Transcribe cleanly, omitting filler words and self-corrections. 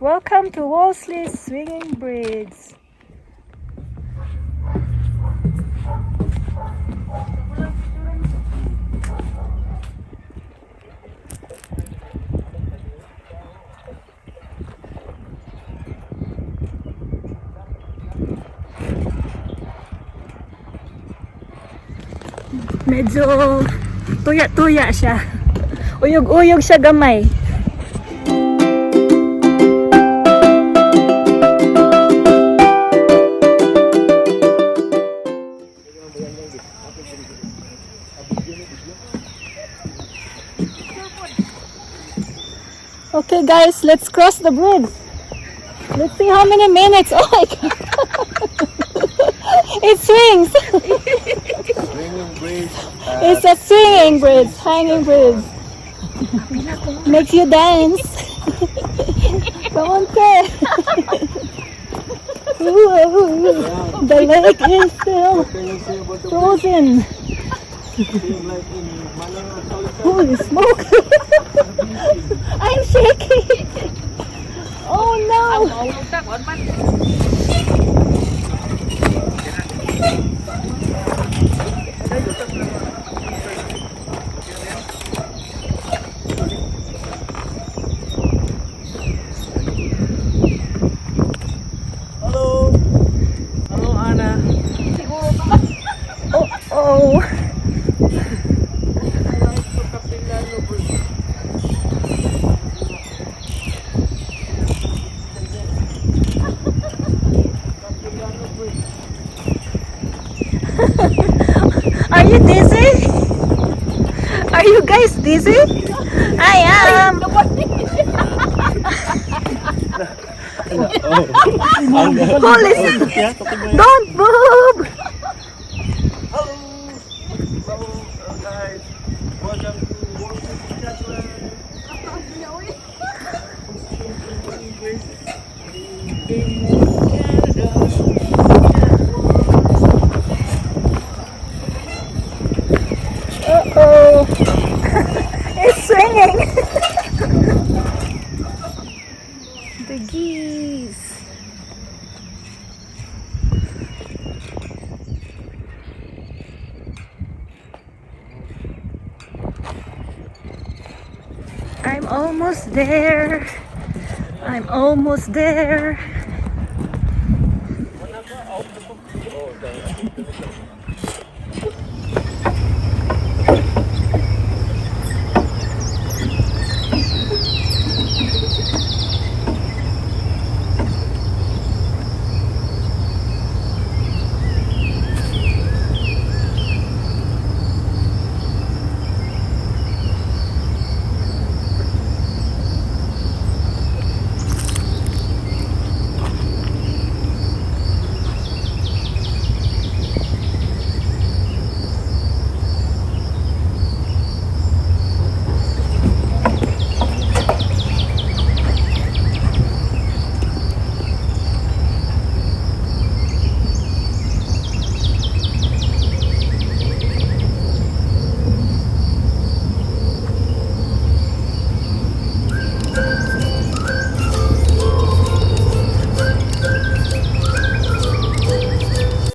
Welcome to Wolseley Swinging Bridge. Medyo tuya-tuya siya. Uyog-uyog siya gamay. Okay guys, let's cross the bridge. Let's see how many minutes. Oh my god. It swings. Swinging bridge. It's a swinging bridge, hanging bridge. Makes you dance. Come on, sir. The lake is still frozen. Holy smoke. I'm shaky. Oh no. Hello. Hello, Anna. Oh. Are you dizzy? Are you guys dizzy? I am. Holy shit. Don't move. Hello. Hello, guys. Welcome to Wolseley, Saskatchewan. Uh-oh. It's swinging. The geese. I'm almost there. I'm almost there.